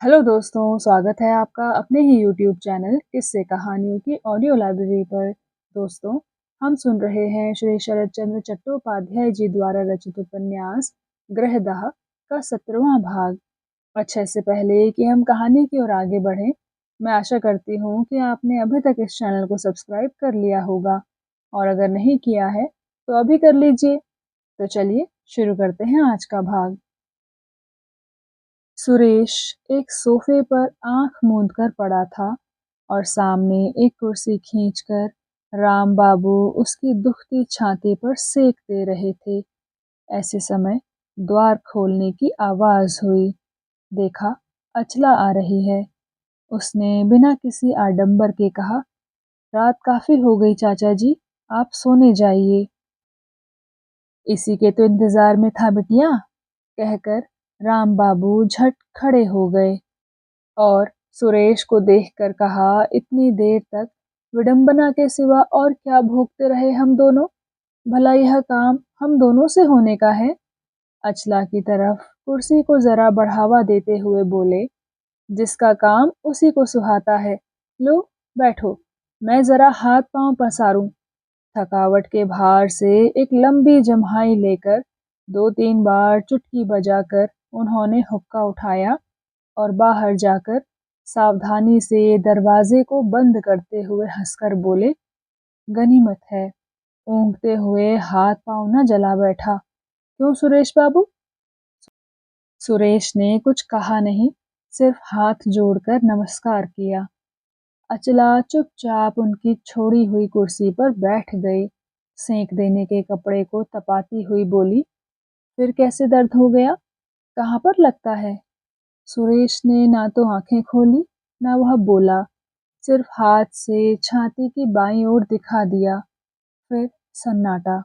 Hello दोस्तों, स्वागत है आपका अपने ही यूट्यूब चैनल किस्से कहानियों की ऑडियो लाइब्रेरी पर। दोस्तों, हम सुन रहे हैं श्री शरद चंद्र चट्टोपाध्याय जी द्वारा रचित उपन्यास ग्रहदाह का 17वां भाग। अच्छा, इससे पहले कि हम कहानी की ओर आगे बढ़ें, मैं आशा करती हूँ कि आपने अभी तक इस चैनल को सब्सक्राइब कर लिया होगा, और अगर नहीं किया है तो अभी कर लीजिए। तो चलिए शुरू करते हैं आज का भाग। सुरेश एक सोफे पर आंख मूंद कर पड़ा था और सामने एक कुर्सी खींचकर राम बाबू उसकी दुखती छाती पर सेक दे रहे थे। ऐसे समय द्वार खोलने की आवाज हुई। देखा, अचला आ रही है। उसने बिना किसी आडंबर के कहा, रात काफी हो गई चाचा जी, आप सोने जाइए। इसी के तो इंतजार में था बिटिया, कहकर राम बाबू झट खड़े हो गए और सुरेश को देखकर कहा, इतनी देर तक विडंबना के सिवा और क्या भोगते रहे हम दोनों? भला यह काम हम दोनों से होने का है? अचला की तरफ कुर्सी को जरा बढ़ावा देते हुए बोले, जिसका काम उसी को सुहाता है। लो बैठो, मैं जरा हाथ पांव पसारूं। थकावट के भार से एक लंबी जम्हाई लेकर 2-3 बार चुटकी बजाकर उन्होंने हुक्का उठाया और बाहर जाकर सावधानी से दरवाजे को बंद करते हुए हंसकर बोले, गनीमत है, ऊँघते हुए हाथ पांव न जला बैठा। क्यों सुरेश बाबू? सुरेश ने कुछ कहा नहीं, सिर्फ हाथ जोड़कर नमस्कार किया। अचला चुपचाप उनकी छोड़ी हुई कुर्सी पर बैठ गई। सेंक देने के कपड़े को तपाती हुई बोली, फिर कैसे दर्द हो गया? कहाँ पर लगता है? सुरेश ने ना तो आंखें खोली, ना वह बोला, सिर्फ हाथ से छाती की बाईं ओर दिखा दिया। फिर सन्नाटा।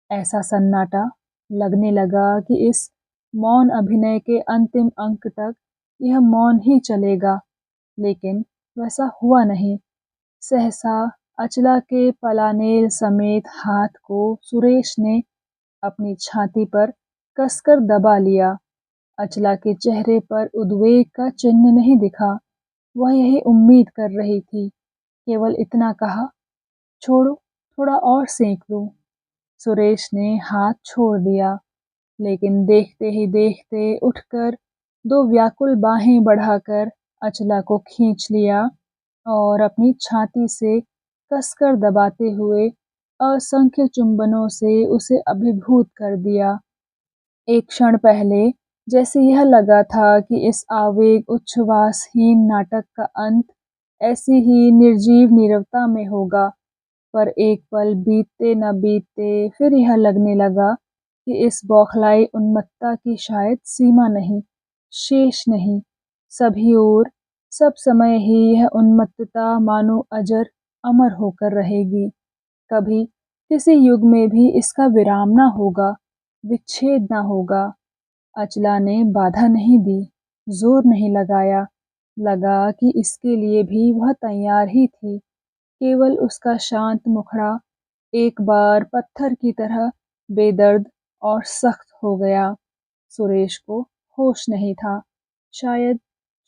ऐसा सन्नाटा, लगने लगा कि इस मौन अभिनय के अंतिम अंक तक यह मौन ही चलेगा। लेकिन वैसा हुआ नहीं। सहसा अचला के पलानेल समेत हाथ को सुरेश ने अपनी छाती पर कसकर दबा लिया। अचला के चेहरे पर उद्वेग का चिन्ह नहीं दिखा। वह यही उम्मीद कर रही थी। केवल इतना कहा, छोड़ो, थोड़ा और सेंक दूं। सुरेश ने हाथ छोड़ दिया, लेकिन देखते ही देखते उठकर 2 व्याकुल बाहें बढ़ाकर अचला को खींच लिया और अपनी छाती से कसकर दबाते हुए असंख्य चुंबनों से उसे अभिभूत कर दिया। एक क्षण पहले जैसे यह लगा था कि इस आवेग उच्छ्वासहीन नाटक का अंत ऐसी ही निर्जीव नीरवता में होगा, पर एक पल बीतते न बीतते फिर यह लगने लगा कि इस बौखलाई उन्मत्तता की शायद सीमा नहीं, शेष नहीं। सभी ओर सब समय ही यह उन्मत्तता मानो अजर अमर होकर रहेगी। कभी किसी युग में भी इसका विराम न होगा, विच्छेद न होगा। अचला ने बाधा नहीं दी, जोर नहीं लगाया। लगा कि इसके लिए भी वह तैयार ही थी। केवल उसका शांत मुखड़ा एक बार पत्थर की तरह बेदर्द और सख्त हो गया। सुरेश को होश नहीं था। शायद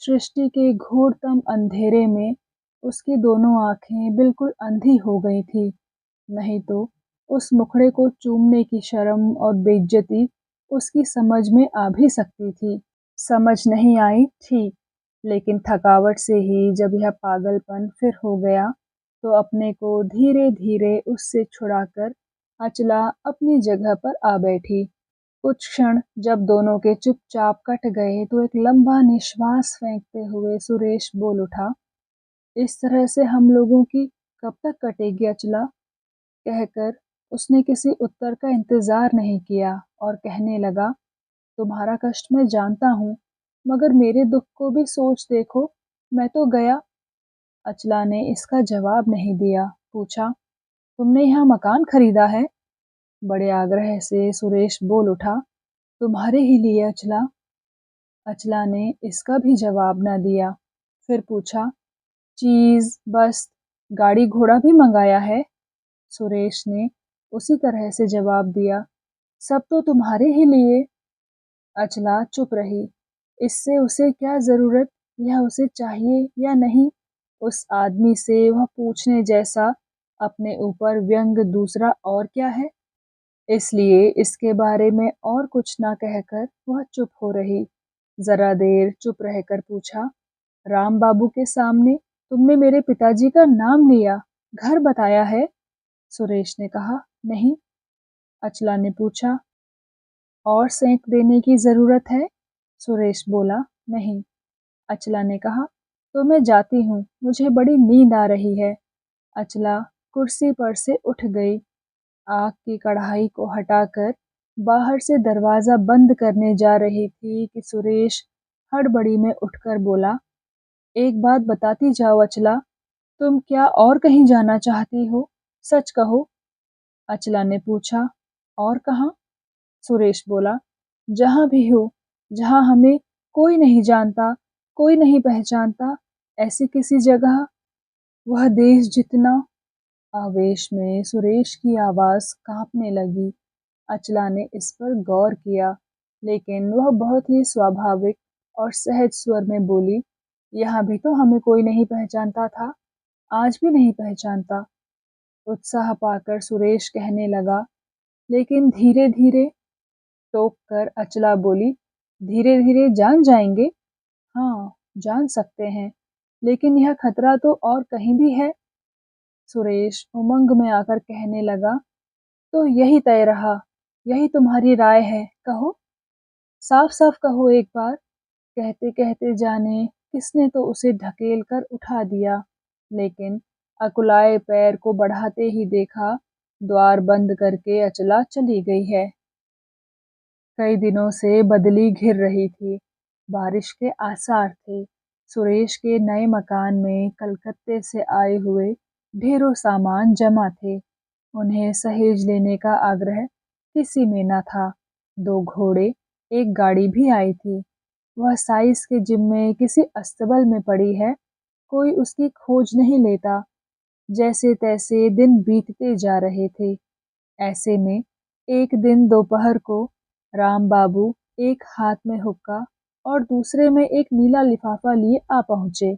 सृष्टि के घोरतम अंधेरे में उसकी दोनों आंखें बिल्कुल अंधी हो गई थी। नहीं तो उस मुखड़े को चूमने की शर्म और बेइज्जती उसकी समझ में आ भी सकती थी। समझ नहीं आई, ठीक, लेकिन थकावट से ही जब यह पागलपन फिर हो गया, तो अपने को धीरे धीरे उससे छुड़ाकर अचला अपनी जगह पर आ बैठी। कुछ क्षण जब दोनों के चुपचाप कट गए, तो एक लंबा निश्वास फेंकते हुए सुरेश बोल उठा, इस तरह से हम लोगों की कब तक कटेगी अचला? कहकर उसने किसी उत्तर का इंतजार नहीं किया और कहने लगा, तुम्हारा कष्ट मैं जानता हूँ, मगर मेरे दुख को भी सोच देखो, मैं तो गया। अचला ने इसका जवाब नहीं दिया। पूछा, तुमने यहाँ मकान खरीदा है? बड़े आग्रह से सुरेश बोल उठा, तुम्हारे ही लिए अचला। अचला ने इसका भी जवाब न दिया। फिर पूछा, चीज बस गाड़ी घोड़ा भी मंगाया है? सुरेश ने उसी तरह से जवाब दिया, सब तो तुम्हारे ही लिए। अचला चुप रही। इससे उसे क्या जरूरत यह उसे चाहिए या नहीं। उस आदमी से वह पूछने जैसा अपने ऊपर व्यंग दूसरा और क्या है। इसलिए इसके बारे में और कुछ ना कहकर वह चुप हो रही। जरा देर चुप रहकर पूछा, राम बाबू के सामने तुमने मेरे पिताजी का नाम लिया, घर बताया है? सुरेश ने कहा, नहीं। अचला ने पूछा, और सेंक देने की जरूरत है? सुरेश बोला, नहीं। अचला ने कहा, तो मैं जाती हूँ, मुझे बड़ी नींद आ रही है। अचला कुर्सी पर से उठ गई। आग की कढ़ाई को हटाकर बाहर से दरवाजा बंद करने जा रही थी कि सुरेश हड़बड़ी में उठकर बोला, एक बात बताती जाओ अचला, तुम क्या और कहीं जाना चाहती हो? सच कहो। अचला ने पूछा, और कहाँ? सुरेश बोला, जहाँ भी हो, जहाँ हमें कोई नहीं जानता, कोई नहीं पहचानता, ऐसी किसी जगह, वह देश जितना। आवेश में सुरेश की आवाज कांपने लगी। अचला ने इस पर गौर किया, लेकिन वह बहुत ही स्वाभाविक और सहज स्वर में बोली, यहाँ भी तो हमें कोई नहीं पहचानता था, आज भी नहीं पहचानता। उत्साह पाकर सुरेश कहने लगा, लेकिन धीरे धीरे। टोक कर अचला बोली, धीरे धीरे जान जाएंगे? हाँ, जान सकते हैं, लेकिन यह खतरा तो और कहीं भी है। सुरेश उमंग में आकर कहने लगा, तो यही तय रहा, यही तुम्हारी राय है, कहो, साफ साफ कहो एक बार। कहते कहते जाने किसने तो उसे ढकेल कर उठा दिया, लेकिन अकुलाए पैर को बढ़ाते ही देखा द्वार बंद करके अचला चली गई है। कई दिनों से बदली घिर रही थी, बारिश के आसार थे। सुरेश के नए मकान में कलकत्ते से आए हुए ढेरों सामान जमा थे। उन्हें सहेज लेने का आग्रह किसी में न था। दो घोड़े, एक गाड़ी भी आई थी। वह साइस के जिम्मे किसी अस्तबल में पड़ी है, कोई उसकी खोज नहीं लेता। जैसे तैसे दिन बीतते जा रहे थे। ऐसे में एक दिन दोपहर को राम बाबू एक हाथ में हुक्का और दूसरे में एक नीला लिफाफा लिए आ पहुंचे।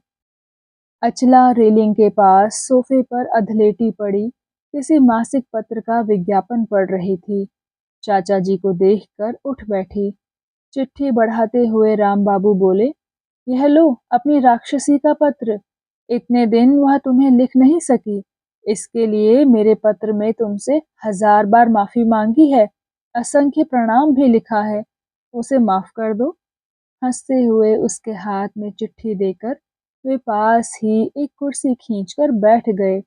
अचला रेलिंग के पास सोफे पर अधलेटी पड़ी किसी मासिक पत्र का विज्ञापन पढ़ रही थी। चाचा जी को देखकर उठ बैठी। चिट्ठी बढ़ाते हुए राम बाबू बोले, यह लो अपनी राक्षसी का पत्र। इतने दिन वह तुम्हें लिख नहीं सकी, इसके लिए मेरे पत्र में तुमसे 1000 बार माफी मांगी है, असंख्य प्रणाम भी लिखा है, उसे माफ कर दो। हंसते हुए उसके हाथ में चिट्ठी देकर वे पास ही एक कुर्सी खींचकर बैठ गए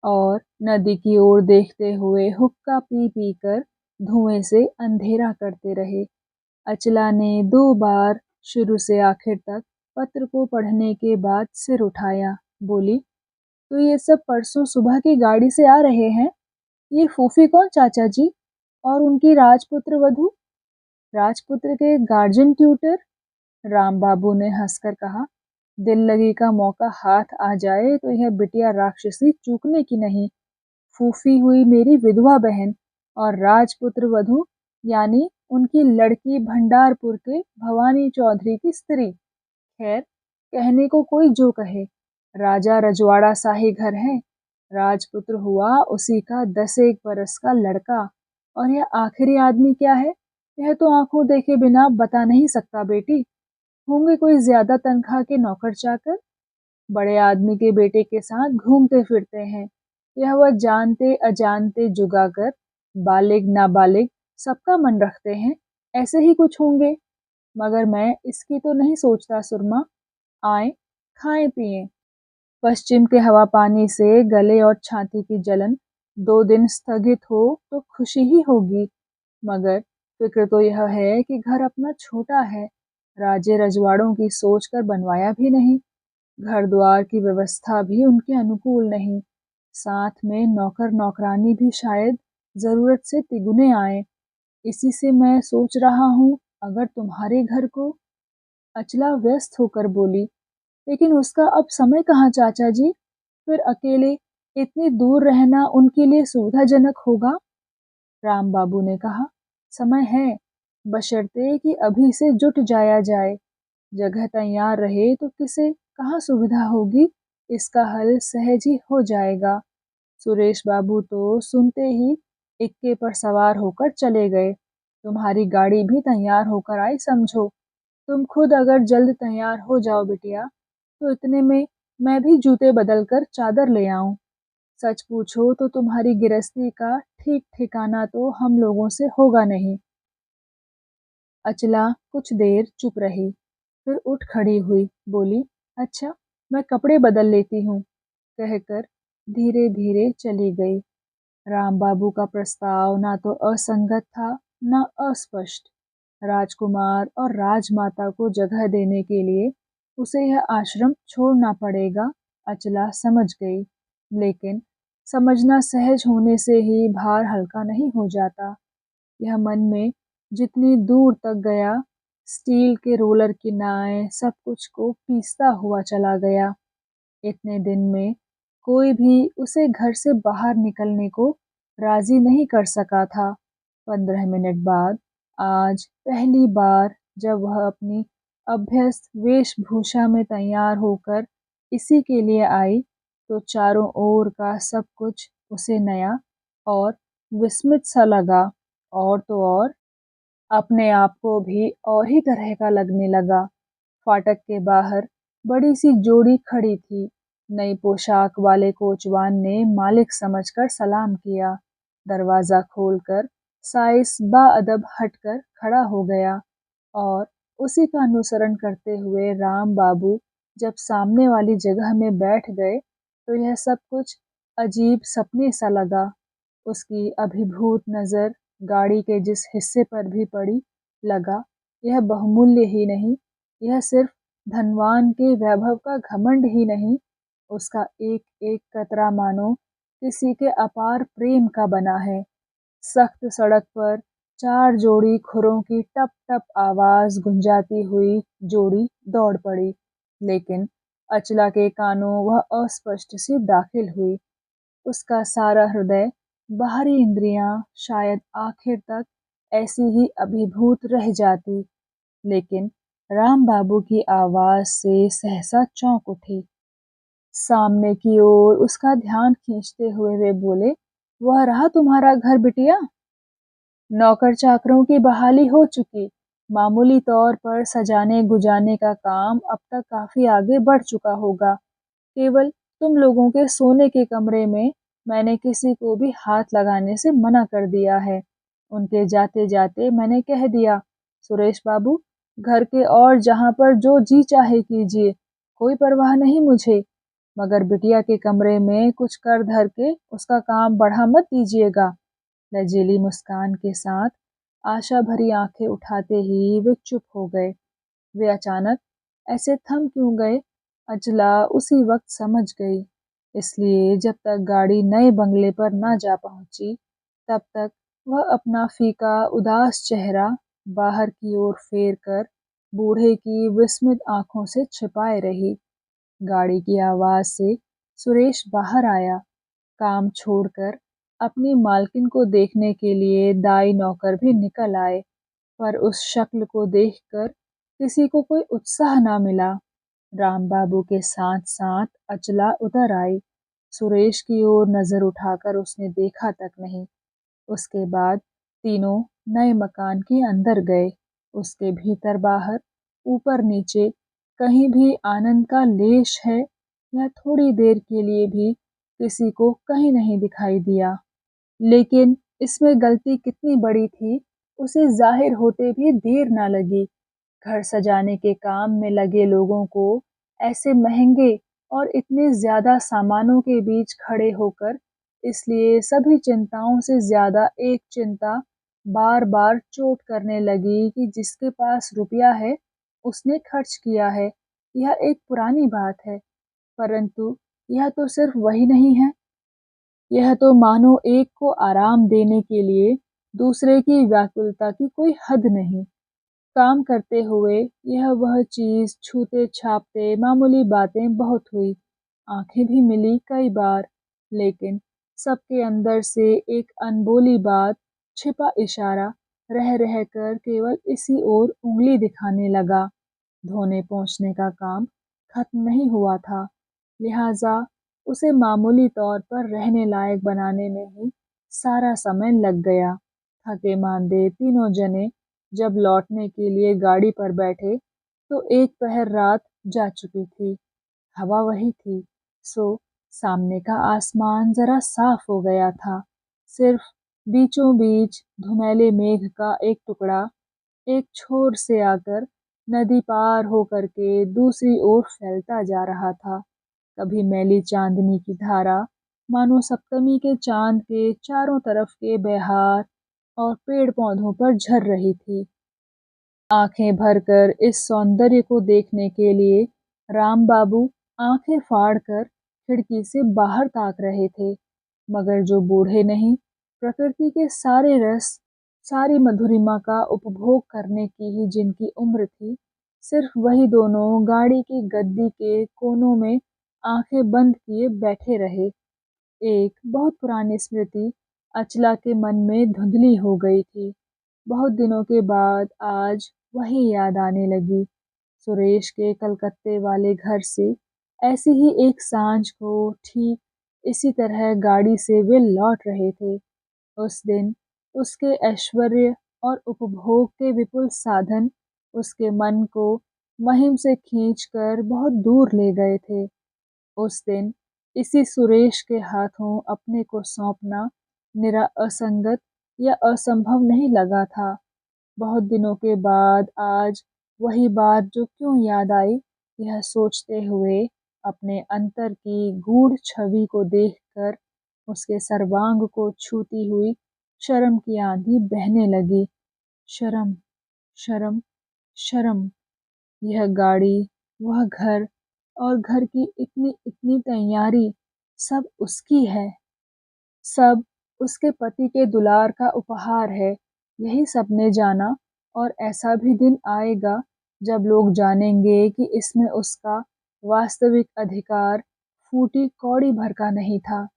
और नदी की ओर देखते हुए हुक्का पी पी कर धुएं से अंधेरा करते रहे। अचला ने 2 बार शुरू से आखिर तक पत्र को पढ़ने के बाद सिर उठाया। बोली, तो ये सब परसों सुबह की गाड़ी से आ रहे हैं? ये फूफी कौन चाचा जी? और उनकी राजपुत्र वधू? राजपुत्र के गार्जियन ट्यूटर? राम बाबू ने हंसकर कहा, दिल लगी का मौका हाथ आ जाए तो यह बिटिया राक्षसी चूकने की नहीं। फूफी हुई मेरी विधवा बहन और राजपुत्र वधू यानी उनकी लड़की भंडारपुर के भवानी चौधरी की स्त्री। खैर, कहने को कोई जो कहे, राजा रजवाड़ा सा ही घर है। राजपुत्र हुआ उसी का 10 बरस का लड़का। और यह आखिरी आदमी क्या है, यह तो आंखों देखे बिना बता नहीं सकता बेटी। होंगे कोई ज्यादा तनख्वाह के नौकर चाकर, बड़े आदमी के बेटे के साथ घूमते फिरते हैं। यह वह जानते अजानते जुगाकर बालिग नाबालिग सबका मन रखते हैं, ऐसे ही कुछ होंगे। मगर मैं इसकी तो नहीं सोचता सुरमा। आए, खाएं पिएं। पश्चिम के हवा पानी से गले और छाती की जलन 2 दिन स्थगित हो तो खुशी ही होगी, मगर फिक्र तो यह है कि घर अपना छोटा है, राजे रजवाड़ों की सोच कर बनवाया भी नहीं, घर द्वार की व्यवस्था भी उनके अनुकूल नहीं, साथ में नौकर नौकरानी भी शायद जरूरत से तिगुने आए। इसी से मैं सोच रहा हूँ, अगर तुम्हारे घर को। अचला व्यस्त होकर बोली, लेकिन उसका अब समय कहाँ चाचा जी, फिर अकेले इतनी दूर रहना उनके लिए सुविधाजनक होगा। राम बाबू ने कहा, समय है, बशर्ते कि अभी से जुट जाया जाए। जगह तैयार रहे तो किसे कहाँ सुविधा होगी, इसका हल सहज ही हो जाएगा। सुरेश बाबू तो सुनते ही इक्के पर सवार होकर चले गए। तुम्हारी गाड़ी भी तैयार होकर आई समझो। तुम खुद अगर जल्द तैयार हो जाओ बिटिया, तो इतने में मैं भी जूते बदल कर चादर ले आऊं। सच पूछो तो तुम्हारी गिरस्ती का ठीक ठिकाना तो हम लोगों से होगा नहीं। अचला कुछ देर चुप रही, फिर उठ खड़ी हुई, बोली, अच्छा, मैं कपड़े बदल लेती हूँ, कहकर धीरे धीरे चली गई। राम बाबू का प्रस्ताव ना तो असंगत था, न अस्पष्ट। राजकुमार और राजमाता को जगह देने के लिए उसे यह आश्रम छोड़ना पड़ेगा, अचला समझ गई। लेकिन समझना सहज होने से ही भार हल्का नहीं हो जाता। यह मन में जितनी दूर तक गया, स्टील के रोलर की नाएं सब कुछ को पीसता हुआ चला गया। इतने दिन में कोई भी उसे घर से बाहर निकलने को राजी नहीं कर सका था। 15 मिनट बाद आज पहली बार जब वह अपनी अभ्यस्त वेशभूषा में तैयार होकर इसी के लिए आई, तो चारों ओर का सब कुछ उसे नया और विस्मित सा लगा। और तो और अपने आप को भी और ही तरह का लगने लगा। फाटक के बाहर बड़ी सी जोड़ी खड़ी थी। नई पोशाक वाले कोचवान ने मालिक समझकर सलाम किया। दरवाजा खोलकर साइस बाअदब हटकर खड़ा हो गया और उसी का अनुसरण करते हुए राम बाबू जब सामने वाली जगह में बैठ गए, तो यह सब कुछ अजीब सपने सा लगा। उसकी अभिभूत नजर गाड़ी के जिस हिस्से पर भी पड़ी, लगा यह बहुमूल्य ही नहीं, यह सिर्फ धनवान के वैभव का घमंड ही नहीं, उसका एक एक कतरा मानो किसी के अपार प्रेम का बना है। सख्त सड़क पर चार जोड़ी खुरों की टप टप आवाज गुंजाती हुई जोड़ी दौड़ पड़ी, लेकिन अचला के कानों वह अस्पष्ट सी दाखिल हुई। उसका सारा हृदय, बाहरी इंद्रियां शायद आखिर तक ऐसी ही अभिभूत रह जाती, लेकिन राम बाबू की आवाज से सहसा चौंक उठी। सामने की ओर उसका ध्यान खींचते हुए वे बोले, वह रहा तुम्हारा घर बिटिया। नौकर चाकरों की बहाली हो चुकी, मामूली तौर पर सजाने गुजाने का काम अब तक काफी आगे बढ़ चुका होगा। केवल तुम लोगों के सोने के कमरे में मैंने किसी को भी हाथ लगाने से मना कर दिया है। उनके जाते जाते मैंने कह दिया, सुरेश बाबू, घर के और जहां पर जो जी चाहे कीजिए, कोई परवाह नहीं मुझे, मगर बिटिया के कमरे में कुछ कर धर के उसका काम बढ़ा मत दीजिएगा। लजीली मुस्कान के साथ आशा भरी आंखें उठाते ही वे चुप हो गए। वे अचानक ऐसे थम क्यों गए, अजला उसी वक्त समझ गई। इसलिए जब तक गाड़ी नए बंगले पर न जा पहुंची, तब तक वह अपना फीका उदास चेहरा बाहर की ओर फेर कर बूढ़े की विस्मित आंखों से छिपाए रही। गाड़ी की आवाज से सुरेश बाहर आया। काम छोड़कर अपनी मालकिन को देखने के लिए दाई नौकर भी निकल आए, पर उस शक्ल को देखकर किसी को कोई उत्साह न मिला। राम बाबू के साथ साथ अचला उतर आई। सुरेश की ओर नजर उठाकर उसने देखा तक नहीं। उसके बाद तीनों नए मकान के अंदर गए। उसके भीतर बाहर, ऊपर नीचे, कहीं भी आनंद का लेश है या थोड़ी देर के लिए भी किसी को कहीं नहीं दिखाई दिया। लेकिन इसमें गलती कितनी बड़ी थी, उसे जाहिर होते भी देर न लगी। घर सजाने के काम में लगे लोगों को ऐसे महंगे और इतने ज्यादा सामानों के बीच खड़े होकर, इसलिए सभी चिंताओं से ज्यादा एक चिंता बार बार चोट करने लगी कि जिसके पास रुपया है उसने खर्च किया है। यह एक पुरानी बात है, परंतु यह तो सिर्फ वही नहीं है। यह तो मानो एक को आराम देने के लिए दूसरे की व्याकुलता की कोई हद नहीं। काम करते हुए यह वह चीज छूते छापते मामूली बातें बहुत हुई। आंखें भी मिली कई बार, लेकिन सबके अंदर से एक अनबोली बात, छिपा इशारा रह रहकर केवल इसी ओर उंगली दिखाने लगा। धोने पोंछने का काम खत्म नहीं हुआ था, लिहाजा उसे मामूली तौर पर रहने लायक बनाने में ही सारा समय लग गया। थके मांदे तीनों जने जब लौटने के लिए गाड़ी पर बैठे तो एक पहर रात जा चुकी थी। हवा वही थी, सो सामने का आसमान जरा साफ हो गया था। सिर्फ बीचों बीच धुमैले मेघ का एक टुकड़ा एक छोर से आकर नदी पार होकर के दूसरी ओर फैलता जा रहा था। कभी मैली चांदनी की धारा मानो सप्तमी के चांद के चारों तरफ के बहार और पेड़ पौधों पर झर रही थी। आंखें भरकर इस सौंदर्य को देखने के लिए राम बाबू आंखें फाड़कर खिड़की से बाहर ताक रहे थे, मगर जो बूढ़े नहीं प्रकृति के सारे रस सारी मधुरिमा का उपभोग करने की ही जिनकी उम्र थी, सिर्फ वही दोनों गाड़ी की गद्दी के कोनों में आंखें बंद किए बैठे रहे। एक बहुत पुरानी स्मृति अचला के मन में धुंधली हो गई थी। बहुत दिनों के बाद आज वही याद आने लगी। सुरेश के कलकत्ते वाले घर से ऐसी ही एक सांझ को ठीक इसी तरह गाड़ी से वे लौट रहे थे। उस दिन उसके ऐश्वर्य और उपभोग के विपुल साधन उसके मन को महिम से खींचकर बहुत दूर ले गए थे। उस दिन इसी सुरेश के हाथों अपने को सौंपना निरा असंगत या असंभव नहीं लगा था। बहुत दिनों के बाद आज वही बात जो क्यों याद आई, यह सोचते हुए अपने अंतर की गूढ़ छवि को देखकर उसके सर्वांग को छूती हुई शर्म की आंधी बहने लगी। शर्म, शर्म, शर्म। यह गाड़ी, वह घर और घर की इतनी इतनी तैयारी सब उसकी है। सब उसके पति के दुलार का उपहार है। यही सबने जाना, और ऐसा भी दिन आएगा जब लोग जानेंगे कि इसमें उसका वास्तविक अधिकार फूटी कौड़ी भर का नहीं था।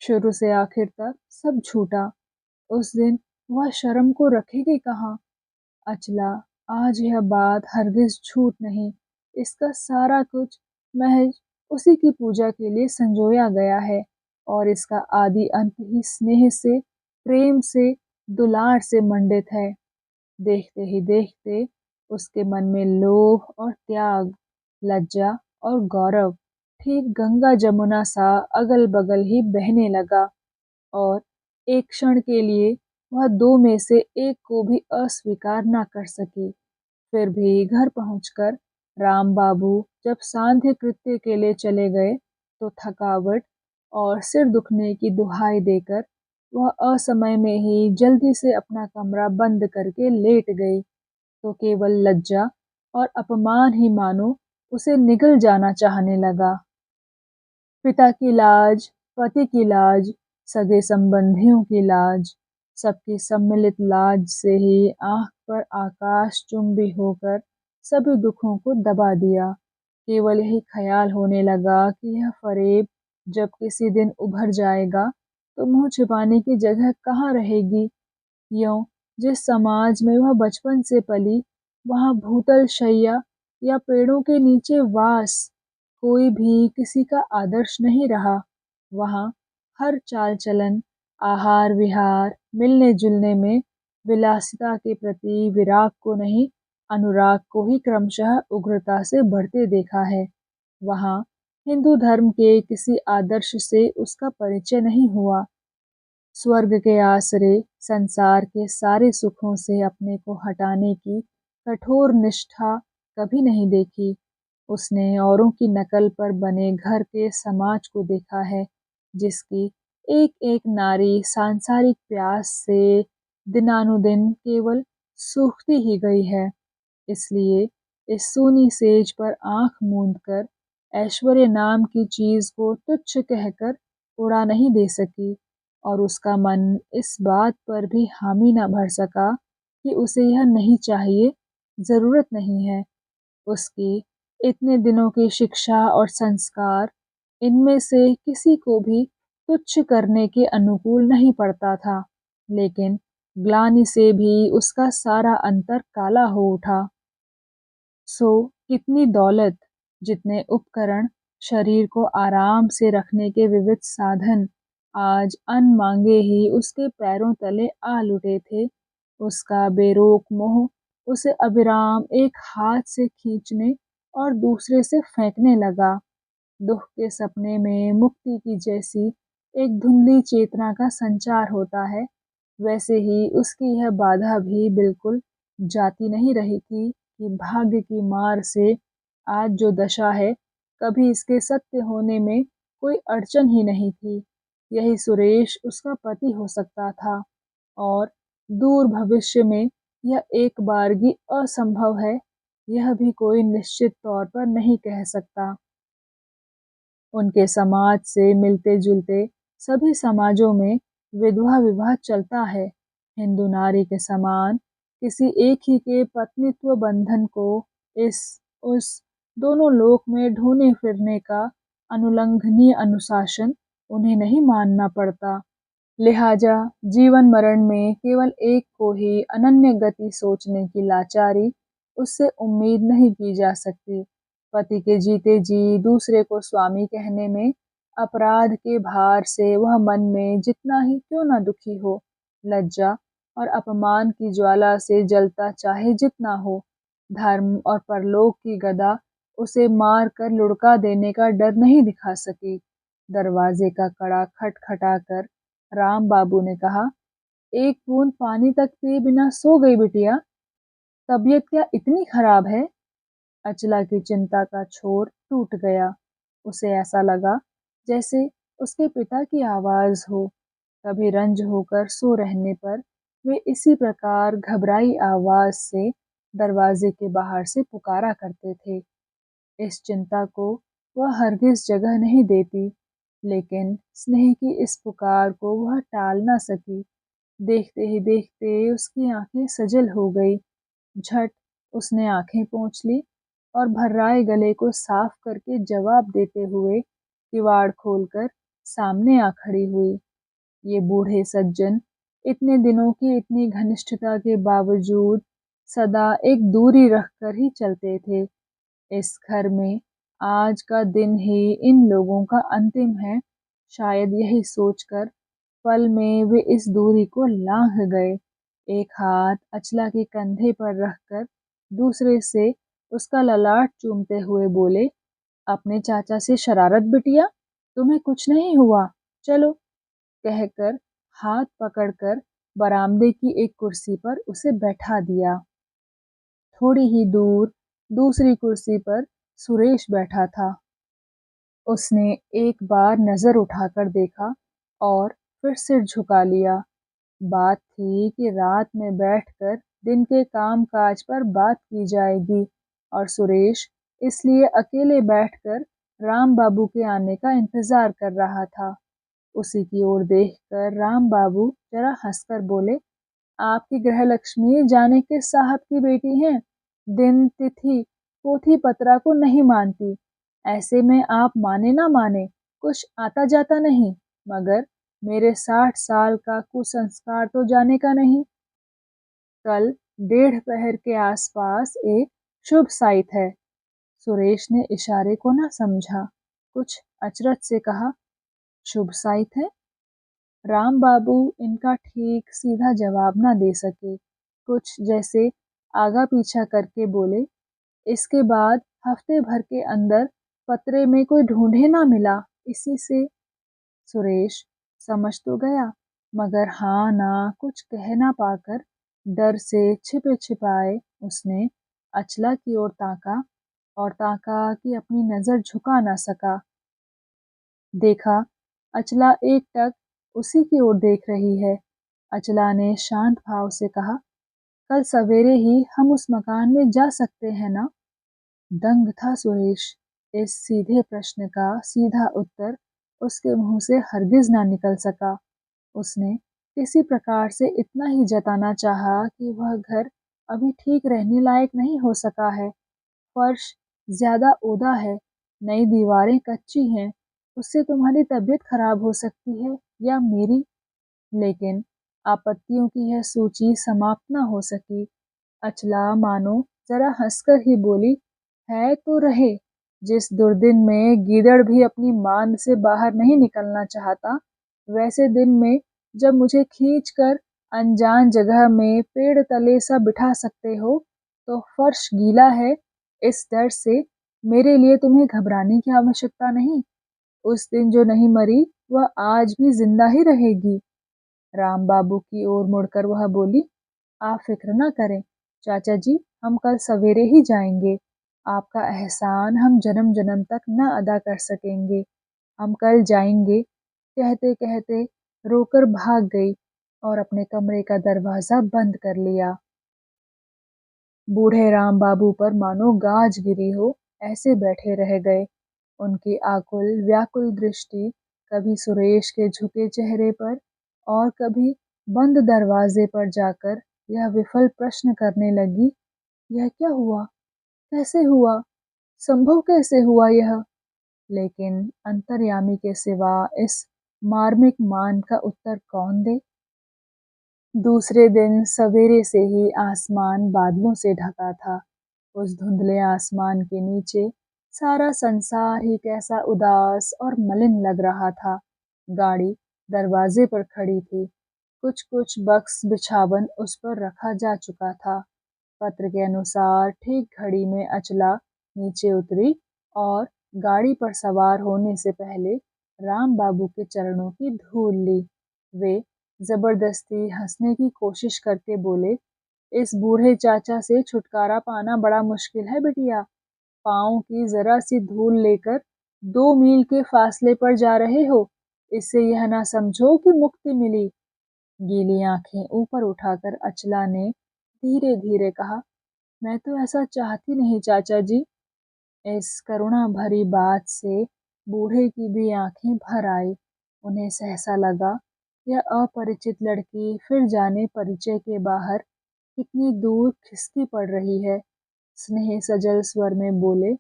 शुरू से आखिर तक सब झूठा। उस दिन वह शर्म को रखेगी कहाँ? अचला, आज यह बात हरगिज झूठ नहीं। इसका सारा कुछ महज उसी की पूजा के लिए संजोया गया है, और इसका आदि अंत ही स्नेह से, प्रेम से, दुलार से मंडित है। देखते ही देखते उसके मन में लोभ और त्याग, लज्जा और गौरव ठीक गंगा जमुना सा अगल बगल ही बहने लगा, और एक क्षण के लिए वह दो में से एक को भी अस्वीकार न कर सकी। फिर भी घर पहुंचकर राम बाबू जब सांध्य कृत्य के लिए चले गए तो थकावट और सिर दुखने की दुहाई देकर वह असमय में ही जल्दी से अपना कमरा बंद करके लेट गई, तो केवल लज्जा और अपमान ही मानो उसे निगल जाना चाहने लगा। पिता की लाज, पति की लाज, सगे संबंधियों की लाज, सबकी सम्मिलित लाज से ही आंख पर आकाश चुंबी होकर सभी दुखों को दबा दिया। केवल यही ख्याल होने लगा कि यह फरेब जब किसी दिन उभर जाएगा तो मुंह छिपाने की जगह कहाँ रहेगी। यों जिस समाज में वह बचपन से पली, वहाँ भूतल शैया या पेड़ों के नीचे वास कोई भी किसी का आदर्श नहीं रहा। वहाँ हर चाल चलन, आहार विहार, मिलने जुलने में विलासिता के प्रति विराग को नहीं, अनुराग को ही क्रमशः उग्रता से बढ़ते देखा है। वहाँ हिंदू धर्म के किसी आदर्श से उसका परिचय नहीं हुआ। स्वर्ग के आसरे संसार के सारे सुखों से अपने को हटाने की कठोर निष्ठा कभी नहीं देखी। उसने औरों की नकल पर बने घर के समाज को देखा है, जिसकी एक एक नारी सांसारिक प्यास से दिनानुदिन केवल सूखती ही गई है। इसलिए इस सूनी सेज पर आंख मूंद कर ऐश्वर्य नाम की चीज को तुच्छ कहकर उड़ा नहीं दे सकी, और उसका मन इस बात पर भी हामी न भर सका कि उसे यह नहीं चाहिए, जरूरत नहीं है। उसकी इतने दिनों की शिक्षा और संस्कार इनमें से किसी को भी तुच्छ करने के अनुकूल नहीं पड़ता था, लेकिन ग्लानि से भी उसका सारा अंतर काला हो उठा। सो कितनी दौलत, जितने उपकरण, शरीर को आराम से रखने के विविध साधन आज अनमांगे ही उसके पैरों तले आ लुटे थे। उसका बेरोक मोह उसे अविराम एक हाथ से खींचने और दूसरे से फेंकने लगा। दुख के सपने में मुक्ति की जैसी एक धुंधली चेतना का संचार होता है, वैसे ही उसकी यह बाधा भी बिल्कुल जाती नहीं रही थी कि भाग्य की मार से आज जो दशा है, कभी इसके सत्य होने में कोई अड़चन ही नहीं थी। यही सुरेश उसका पति हो सकता था और दूर भविष्य में यह एक बारगी असंभव है, यह भी कोई निश्चित तौर पर नहीं कह सकता। उनके समाज से मिलते-जुलते सभी समाजों में विधवा विवाह चलता है। हिंदू नारी के समान किसी एक ही के पत्नीत्व बंधन को इस उस दोनों लोक में ढूंढने फिरने का अनुलंघनीय अनुशासन उन्हें नहीं मानना पड़ता। लिहाजा जीवन मरण में केवल एक को ही अनन्य गति सोचने की लाचारी उससे उम्मीद नहीं की जा सकती। पति के जीते जी दूसरे को स्वामी कहने में अपराध के भार से वह मन में जितना ही क्यों न दुखी हो, लज्जा और अपमान की ज्वाला से जलता चाहे जितना हो, धर्म और परलोक की गदा उसे मार कर लुढ़का देने का डर नहीं दिखा सकी। दरवाजे का कड़ा खटखटाकर राम बाबू ने कहा, एक बूंद पानी तक पिए बिना सो गई बिटिया? तबीयत क्या इतनी खराब है? अचला की चिंता का छोर टूट गया। उसे ऐसा लगा जैसे उसके पिता की आवाज हो। कभी रंज होकर सो रहने पर वे इसी प्रकार घबराई आवाज से दरवाजे के बाहर से पुकारा करते थे। इस चिंता को वह हरगिज जगह नहीं देती, लेकिन स्नेह की इस पुकार को वह टाल न सकी। देखते ही देखते उसकी आंखें सजल हो गई। झट उसने आंखें पोंछ ली और भर्राए गले को साफ करके जवाब देते हुए किवाड़ खोलकर सामने आ खड़ी हुई। ये बूढ़े सज्जन इतने दिनों की इतनी घनिष्ठता के बावजूद सदा एक दूरी रखकर ही चलते थे। इस घर में आज का दिन ही इन लोगों का अंतिम है, शायद यही सोचकर पल में वे इस दूरी को लांघ गए। एक हाथ अचला के कंधे पर रखकर दूसरे से उसका ललाट चूमते हुए बोले, अपने चाचा से शरारत बिटिया? तुम्हें कुछ नहीं हुआ? चलो, कहकर हाथ पकड़कर बरामदे की एक कुर्सी पर उसे बैठा दिया। थोड़ी ही दूर दूसरी कुर्सी पर सुरेश बैठा था। उसने एक बार नजर उठाकर देखा और फिर सिर झुका लिया। बात थी कि रात में बैठकर दिन के काम काज पर बात की जाएगी और सुरेश इसलिए अकेले बैठकर राम बाबू के आने का इंतजार कर रहा था। उसी की ओर देखकर राम बाबू जरा हंसकर बोले, आपकी गृहलक्ष्मी जाने किस साहब की बेटी हैं? दिन तिथि पोथी पतरा को नहीं मानती। ऐसे में आप माने ना माने, कुछ आता जाता नहीं, मगर मेरे 60 साल का कुसंस्कार तो जाने का नहीं। कल 1:30 के आसपास एक शुभ साइत है। सुरेश ने इशारे को ना समझा, कुछ अचरज से कहा, शुभ साइत है? राम बाबू इनका ठीक सीधा जवाब ना दे सके। कुछ जैसे आगा पीछा करके बोले, इसके बाद हफ्ते भर के अंदर पतरे में कोई ढूंढे ना मिला, इसी से। सुरेश समझ तो गया, मगर हाँ ना कुछ कह ना पाकर डर से छिपे छिपाए उसने अचला की ओर ताका और ताका कि अपनी नजर झुका ना सका। देखा, अचला एकटक उसी की ओर देख रही है। अचला ने शांत भाव से कहा, कल सवेरे ही हम उस मकान में जा सकते हैं ना? दंग था सुरेश। इस सीधे प्रश्न का सीधा उत्तर उसके मुंह से हरगिज ना निकल सका। उसने किसी प्रकार से इतना ही जताना चाहा कि वह घर अभी ठीक रहने लायक नहीं हो सका है। फर्श ज्यादा ओदा है, नई दीवारें कच्ची हैं, उससे तुम्हारी तबीयत खराब हो सकती है या मेरी। लेकिन आपत्तियों की यह सूची समाप्त न हो सकी। अचला मानो जरा हंसकर ही बोली, है तो रहे। जिस दुर्दिन में गीदड़ भी अपनी मांद से बाहर नहीं निकलना चाहता, वैसे दिन में जब मुझे खींचकर अनजान जगह में पेड़ तले सा बिठा सकते हो, तो फर्श गीला है इस डर से मेरे लिए तुम्हें घबराने की आवश्यकता नहीं। उस दिन जो नहीं मरी, वह आज भी जिंदा ही रहेगी। राम बाबू की ओर मुड़कर वह बोली, आप फिक्र न करें चाचा जी, हम कल सवेरे ही जाएंगे। आपका एहसान हम जन्म जन्म तक न अदा कर सकेंगे। हम कल जाएंगे। कहते कहते रोकर भाग गई और अपने कमरे का दरवाजा बंद कर लिया। बूढ़े राम बाबू पर मानो गाज गिरी हो, ऐसे बैठे रह गए। उनकी आकुल व्याकुल दृष्टि कभी सुरेश के झुके चेहरे पर और कभी बंद दरवाजे पर जाकर यह विफल प्रश्न करने लगी, यह क्या हुआ? कैसे हुआ? संभव कैसे हुआ यह? लेकिन अंतर्यामी के सिवा इस मार्मिक मान का उत्तर कौन दे? दूसरे दिन सवेरे से ही आसमान बादलों से ढका था। उस धुंधले आसमान के नीचे सारा संसार ही कैसा उदास और मलिन लग रहा था। गाड़ी दरवाजे पर खड़ी थी। कुछ कुछ बक्स बिछावन उस पर रखा जा चुका था। पत्र के अनुसार ठीक घड़ी में अचला नीचे उतरी और गाड़ी पर सवार होने से पहले राम बाबू के चरणों की धूल ली। वे जबरदस्ती हंसने की कोशिश करके बोले, इस बूढ़े चाचा से छुटकारा पाना बड़ा मुश्किल है बिटिया। पाँव की जरा सी धूल लेकर 2 मील के फासले पर जा रहे हो, इससे यह ना समझो कि मुक्ति मिली। गीली आंखें ऊपर उठाकर अचला ने धीरे धीरे कहा, मैं तो ऐसा चाहती नहीं चाचा जी। इस करुणा भरी बात से बूढ़े की भी आंखें भर आई। उन्हें सहसा लगा, यह अपरिचित लड़की फिर जाने परिचय के बाहर कितनी दूर खिसकी पड़ रही है। स्नेह सजल स्वर में बोले,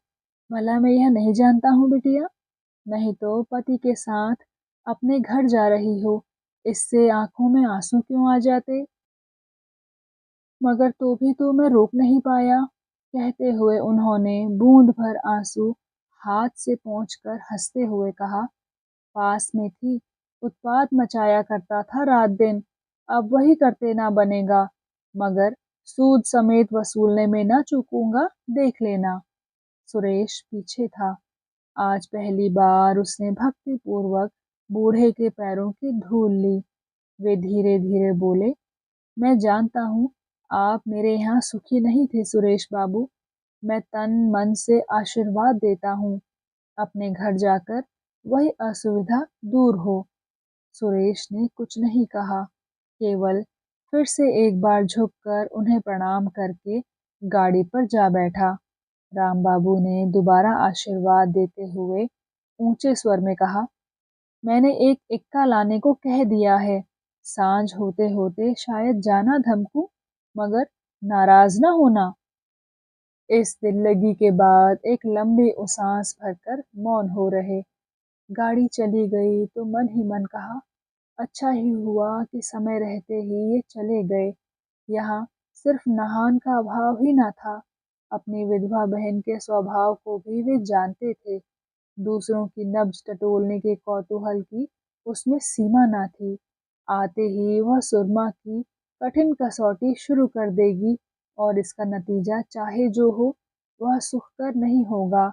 भला मैं यह नहीं जानता हूँ बिटिया? नहीं तो पति के साथ अपने घर जा रही हो, इससे आंखों में आंसू क्यों आ जाते? मगर तो भी तो मैं रोक नहीं पाया। कहते हुए उन्होंने बूंद भर आंसू हाथ से पोंछकर हंसते हुए कहा, पास में थी, उत्पात मचाया करता था रात दिन, अब वही करते ना बनेगा, मगर सूद समेत वसूलने में ना चूकूंगा, देख लेना। सुरेश पीछे था। आज पहली बार उसने भक्ति पूर्वक बूढ़े के पैरों की धूल ली। वे धीरे धीरे बोले, मैं जानता हूँ आप मेरे यहाँ सुखी नहीं थे सुरेश बाबू। मैं तन मन से आशीर्वाद देता हूँ, अपने घर जाकर वही असुविधा दूर हो। सुरेश ने कुछ नहीं कहा, केवल फिर से एक बार झुककर उन्हें प्रणाम करके गाड़ी पर जा बैठा। राम बाबू ने दोबारा आशीर्वाद देते हुए ऊंचे स्वर में कहा, मैंने एक इक्का लाने को कह दिया है। सांझ होते होते शायद जाना धमकूं, मगर नाराज ना होना। इस दिल्लगी के बाद एक लंबी उसास भरकर मौन हो रहे। गाड़ी चली गई तो मन ही मन कहा, अच्छा ही हुआ कि समय रहते ही ये चले गए। यहाँ सिर्फ नहान का अभाव ही ना था, अपनी विधवा बहन के स्वभाव को भी वे जानते थे। दूसरों की नब्ज टटोलने के कौतूहल की उसमें सीमा ना थी। आते ही वह सुरमा की कठिन कसौटी शुरू कर देगी और इसका नतीजा चाहे जो हो, वह सुखकर नहीं होगा।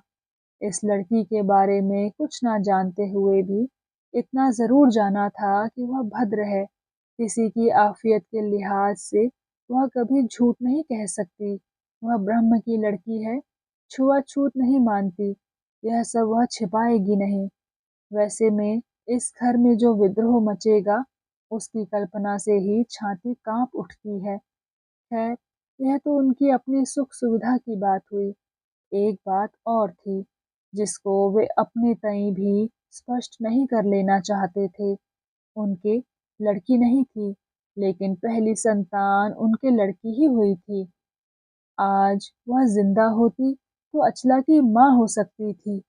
इस लड़की के बारे में कुछ ना जानते हुए भी इतना जरूर जाना था कि वह भद्र है। किसी की आफियत के लिहाज से वह कभी झूठ नहीं कह सकती। वह ब्रह्म की लड़की है, छुआछूत नहीं मानती। यह सब वह छिपाएगी नहीं। वैसे में इस घर में जो विद्रोह मचेगा, उसकी कल्पना से ही छाती कांप उठती है। खैर, यह तो उनकी अपनी सुख सुविधा की बात हुई। एक बात और थी, जिसको वे अपने तई भी स्पष्ट नहीं कर लेना चाहते थे। उनके लड़की नहीं थी, लेकिन पहली संतान उनके लड़की ही हुई थी। आज वह जिंदा होती तो अचला की माँ हो सकती थी।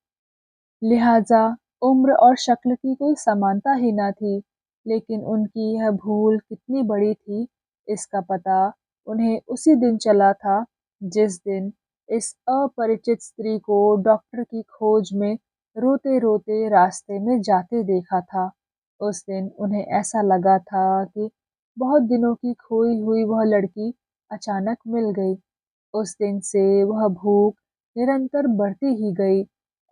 लिहाजा उम्र और शक्ल की कोई समानता ही न थी, लेकिन उनकी यह भूल कितनी बड़ी थी, इसका पता उन्हें उसी दिन चला था जिस दिन इस अपरिचित स्त्री को डॉक्टर की खोज में रोते-रोते रास्ते में जाते देखा था, उस दिन उन्हें ऐसा लगा था कि बहुत दिनों की खोई हुई वह लड़की अचानक मिल गई। उस दिन से वह भूख निरंतर बढ़ती ही गई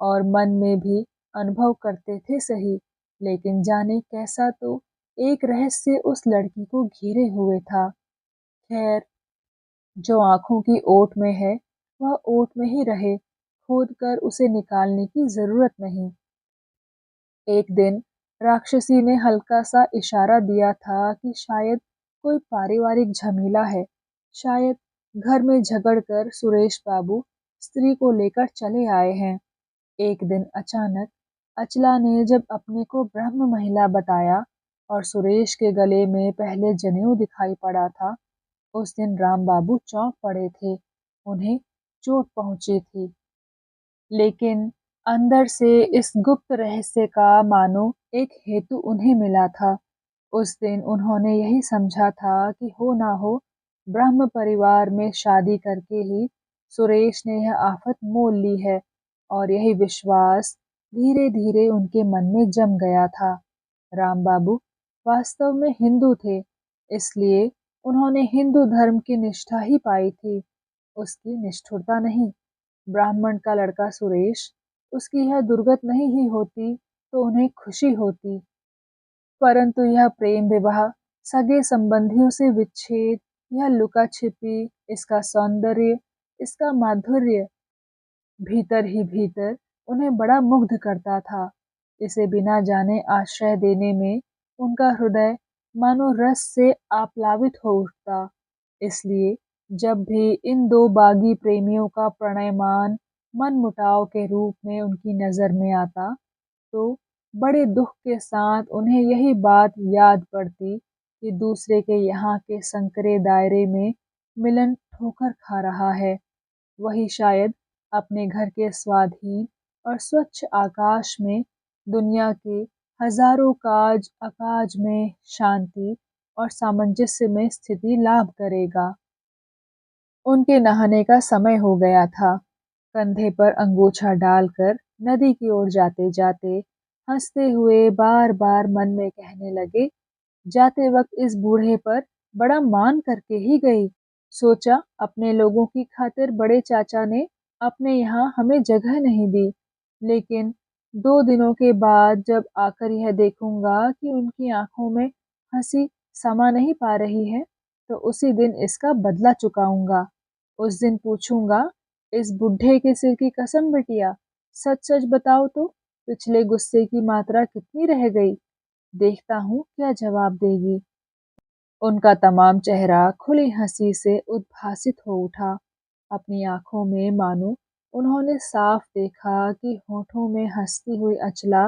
और मन में भी अनुभव करते थे सही, लेकिन जाने कैसा तो एक रहस्य उस लड़की को घेरे हुए था। खैर, जो आँखों की ओट में है, वह ओट में ही रहे, खोद कर उसे निकालने की ज़रूरत नहीं। एक दिन राक्षसी ने हल्का-सा इशारा दिया था कि शायद कोई पारिवारिक झमेला है, शायद घर में झगड़ कर सुरेश बाबू स्त्री को लेकर चले आए हैं। एक दिन अचानक अचला ने जब अपने को ब्रह्म महिला बताया और सुरेश के गले में पहले जनेऊ दिखाई पड़ा था, उस दिन राम बाबू चौंक पड़े थे। उन्हें चोट पहुंची थी, लेकिन अंदर से इस गुप्त रहस्य का मानो एक हेतु उन्हें मिला था। उस दिन उन्होंने यही समझा था कि हो ना हो, ब्रह्म परिवार में शादी करके ही सुरेश ने यह आफत मोल ली है, और यही विश्वास धीरे-धीरे उनके मन में जम गया था। राम बाबू वास्तव में हिंदू थे, इसलिए उन्होंने हिंदू धर्म की निष्ठा ही पाई थी, उसकी निष्ठुरता नहीं। ब्राह्मण का लड़का सुरेश, उसकी यह दुर्गत नहीं ही होती तो उन्हें खुशी होती, परंतु यह प्रेम विवाह, सगे संबंधियों से विच्छेद, यह लुका-छिपी, इसका सौंदर्य, इसका माधुर्य भीतर ही भीतर उन्हें बड़ा मुग्ध करता था। इसे बिना जाने आश्रय देने में उनका हृदय मानो रस से आप्लावित हो उठता। इसलिए जब भी इन दो बागी प्रेमियों का प्रणयमान मनमुटाव के रूप में उनकी नज़र में आता, तो बड़े दुख के साथ उन्हें यही बात याद पड़ती कि दूसरे के यहाँ के संकरे दायरे में मिलन ठोकर खा रहा है। वही शायद अपने घर के स्वाधीन और स्वच्छ आकाश में दुनिया के हजारों काज अकाज में शांति और सामंजस्य में स्थिति लाभ करेगा। उनके नहाने का समय हो गया था। कंधे पर अंगोछा डालकर नदी की ओर जाते-जाते हंसते हुए बार-बार मन में कहने लगे, जाते वक्त इस बूढ़े पर बड़ा मान करके ही गई। सोचा अपने लोगों की खातिर बड़े चाचा ने अपने यहाँ हमें जगह नहीं दी, लेकिन 2 दिनों के बाद जब आकर यह देखूंगा कि उनकी आंखों में हंसी समा नहीं पा रही है, तो उसी दिन इसका बदला चुकाऊंगा। उस दिन पूछूंगा, इस बुढ़े के सिर की कसम बिटिया, सच-सच बताओ तो पिछले गुस्से की मात्रा कितनी रह गई? देखता हूँ क्या जवाब देगी। उनका तमाम चेहरा खुली हंसी से उद्भासित हो उठा। अपनी आंखों में मानो उन्होंने साफ देखा कि होठों में हंसती हुई अचला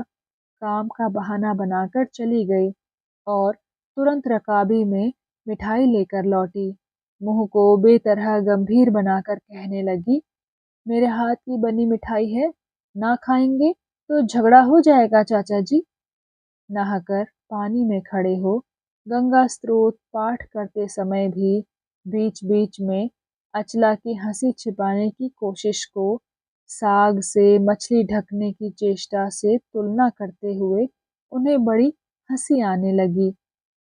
काम का बहाना बनाकर चली गई और तुरंत रकाबी में मिठाई लेकर लौटी। मुंह को बेतरह गंभीर बनाकर कहने लगी, मेरे हाथ की बनी मिठाई है, ना खाएंगे तो झगड़ा हो जाएगा चाचा जी। नहाकर पानी में खड़े हो गंगा स्रोत पाठ करते समय भी बीच-बीच में अचला की हंसी छिपाने की कोशिश को साग से मछली ढकने की चेष्टा से तुलना करते हुए उन्हें बड़ी हंसी आने लगी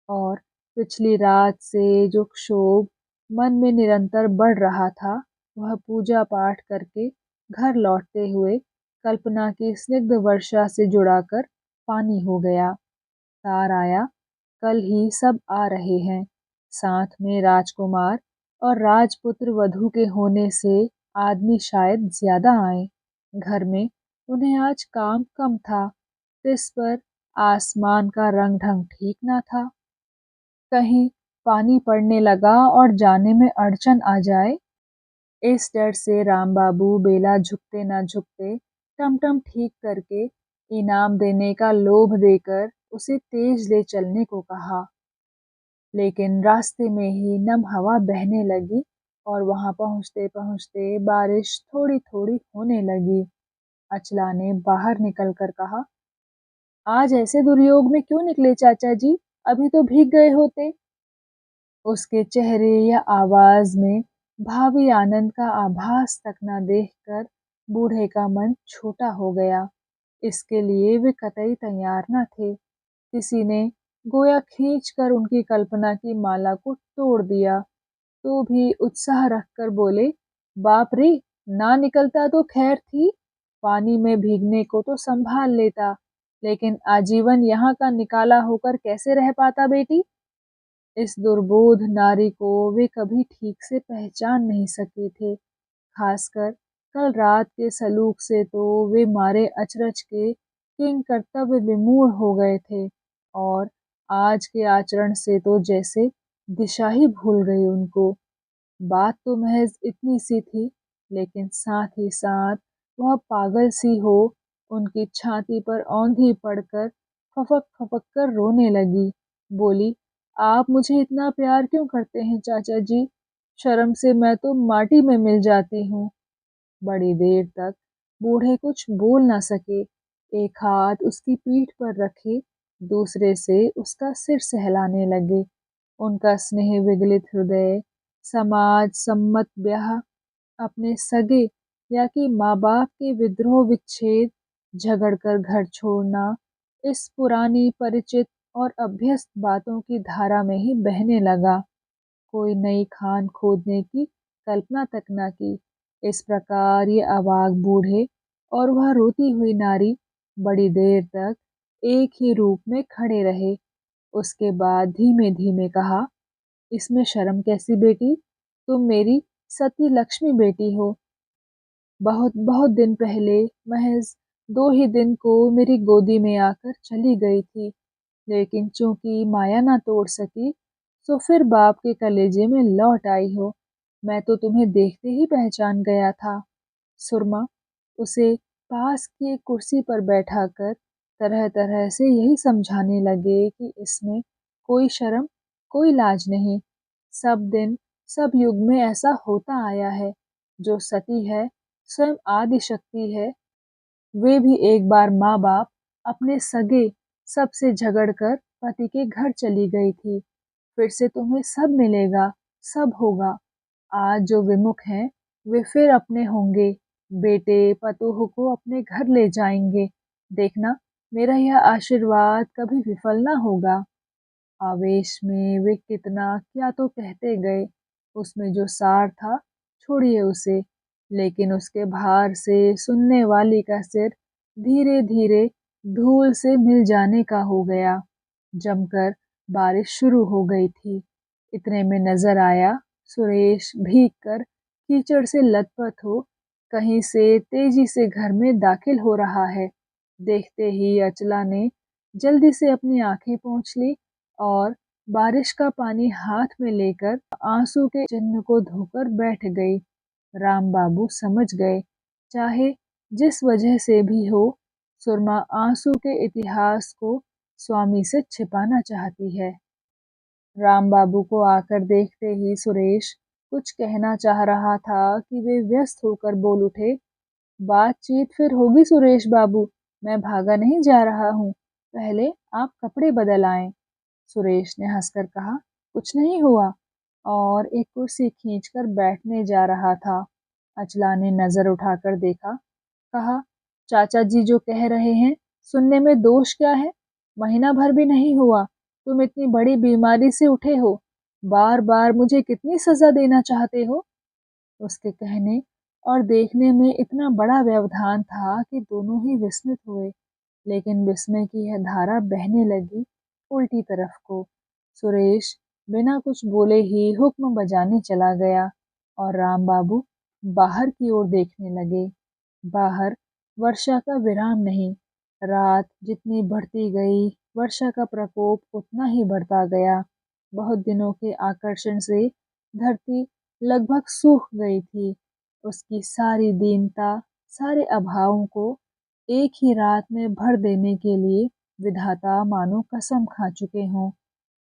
और पिछली रात से जो क्षोभ मन में निरंतर बढ़ रहा था, वह पूजा पाठ करके घर लौटते हुए कल्पना की स्निग्ध वर्षा से जुड़ाकर पानी हो गया। तार आया, कल ही सब आ रहे हैं, साथ में राजकुमार और राजपुत्र वधू के होने से आदमी शायद ज्यादा आए। घर में उन्हें आज काम कम था, इस पर आसमान का रंग ढंग ठीक ना था। कहीं पानी पड़ने लगा और जाने में अड़चन आ जाए, इस डर से राम बाबू बेला झुकते न झुकते टमटम ठीक करके इनाम देने का लोभ देकर उसे तेज ले चलने को कहा। लेकिन रास्ते में ही नम हवा बहने लगी और वहां पहुंचते पहुंचते बारिश थोड़ी थोड़ी होने लगी। अचला ने बाहर निकलकर कहा, आज ऐसे दुर्योग में क्यों निकले चाचा जी, अभी तो भीग गए होते। उसके चेहरे या आवाज में भावी आनंद का आभास तक न देखकर बूढ़े का मन छोटा हो गया। इसके लिए वे कतई तैयार न थे। किसी ने गोया खींचकर उनकी कल्पना की माला को तोड़ दिया, तो भी उत्साह रखकर बोले, बाप रे! ना निकलता तो खैर थी, पानी में भीगने को तो संभाल लेता, लेकिन आजीवन यहाँ का निकाला होकर कैसे रह पाता बेटी? इस दुर्बोध नारी को वे कभी ठीक से पहचान नहीं सके थे। खासकर कल रात के सलूक से तो वे मारे अचरज के किंग कर्तव्य विमूढ़ हो गए थे, और आज के आचरण से तो जैसे दिशा ही भूल गई उनको। बात तो महज इतनी सी थी, लेकिन साथ ही साथ वह पागल सी हो उनकी छाती पर औंधी पड़कर फपक फपक कर रोने लगी। बोली, आप मुझे इतना प्यार क्यों करते हैं चाचा जी? शर्म से मैं तो माटी में मिल जाती हूँ। बड़ी देर तक बूढ़े कुछ बोल न सके। एक हाथ उसकी पीठ पर रखे, दूसरे से उसका सिर सहलाने लगे। उनका स्नेह विगलित हृदय समाज सम्मत ब्याह, अपने सगे या कि माँ बाप के विद्रोह विच्छेद, झगड़ कर घर छोड़ना, इस पुरानी परिचित और अभ्यस्त बातों की धारा में ही बहने लगा। कोई नई खान खोदने की कल्पना तक न की। इस प्रकार ये अवाक बूढ़े और वह रोती हुई नारी बड़ी देर तक एक ही रूप में खड़े रहे। उसके बाद धीमे धीमे कहा, इसमें शर्म कैसी बेटी? तुम मेरी सती लक्ष्मी बेटी हो। बहुत बहुत दिन पहले महज 2 ही दिन को मेरी गोदी में आकर चली गई थी, लेकिन चूंकि माया ना तोड़ सकी, तो फिर बाप के कलेजे में लौट आई हो। मैं तो तुम्हें देखते ही पहचान गया था। सुरमा उसे पास की एक कुर्सी पर बैठाकर तरह तरह से यही समझाने लगे कि इसमें कोई शर्म, कोई लाज नहीं। सब दिन, सब युग में ऐसा होता आया है। जो सती है, स्वयं आदि शक्ति है। वे भी एक बार माँ बाप अपने सगे सबसे झगड़कर पति के घर चली गई थी। फिर से तुम्हें सब मिलेगा, सब होगा। आज जो विमुख हैं, वे फिर अपने होंगे। बेटे पतोह को अपने घर ले जाएंगे। देखना, मेरा यह आशीर्वाद कभी विफल ना होगा। आवेश में वे कितना क्या तो कहते गए। उसमें जो सार था, छोड़िए उसे। लेकिन उसके भार से सुनने वाली का सिर धीरे धीरे धूल से मिल जाने का हो गया। जमकर बारिश शुरू हो गई थी। इतने में नजर आया, सुरेश भीग कर कीचड़ से लथपथ हो कहीं से तेजी से घर में दाखिल हो रहा है। देखते ही अचला ने जल्दी से अपनी आंखें पोंछ ली और बारिश का पानी हाथ में लेकर आंसू के चिन्ह को धोकर बैठ गई। राम बाबू समझ गए, चाहे जिस वजह से भी हो, सुरमा आंसू के इतिहास को स्वामी से छिपाना चाहती है। राम बाबू को आकर देखते ही सुरेश कुछ कहना चाह रहा था कि वे व्यस्त होकर बोल उठे, बातचीत फिर होगी सुरेश बाबू, मैं भागा नहीं जा रहा हूँ। पहले आप कपड़े बदल आएं। सुरेश ने हंसकर कहा, कुछ नहीं हुआ, और एक कुर्सी खींचकर बैठने जा रहा था। अचला ने नजर उठाकर देखा, कहा, चाचा जी जो कह रहे हैं, सुनने में दोष क्या है? महीना भर भी नहीं हुआ, तुम इतनी बड़ी बीमारी से उठे हो। बार बार मुझे कितनी सजा देना चाहते हो? उसके कहने और देखने में इतना बड़ा व्यवधान था कि दोनों ही विस्मित हुए। लेकिन विस्मय की यह धारा बहने लगी उल्टी तरफ को। सुरेश बिना कुछ बोले ही हुक्म बजाने चला गया और राम बाबू बाहर की ओर देखने लगे। बाहर वर्षा का विराम नहीं। रात जितनी बढ़ती गई, वर्षा का प्रकोप उतना ही बढ़ता गया। बहुत दिनों के आकर्षण से धरती लगभग सूख गई थी। उसकी सारी दीनता, सारे अभावों को एक ही रात में भर देने के लिए विधाता मानो कसम खा चुके हों।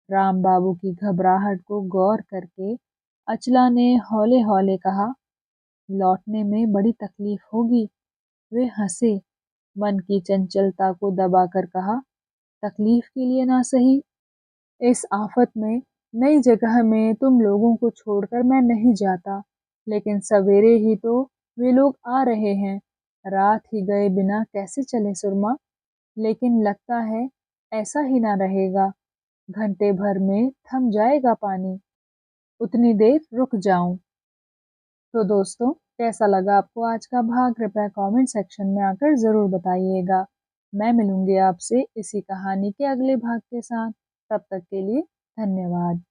राम बाबू की घबराहट को गौर करके अचला ने हौले हौले कहा, लौटने में बड़ी तकलीफ होगी। वे हंसे, मन की चंचलता को दबाकर कहा, तकलीफ के लिए ना सही, इस आफत में नई जगह में तुम लोगों को छोड़कर मैं नहीं जाता। लेकिन सवेरे ही तो वे लोग आ रहे हैं। रात ही गए बिना कैसे चले सुरमा? लेकिन लगता है ऐसा ही ना रहेगा। घंटे भर में थम जाएगा पानी। उतनी देर रुक जाऊं। तो दोस्तों, कैसा लगा आपको आज का भाग? कृपया कमेंट सेक्शन में आकर ज़रूर बताइएगा। मैं मिलूंगी आपसे इसी कहानी के अगले भाग के साथ। तब तक के लिए धन्यवाद।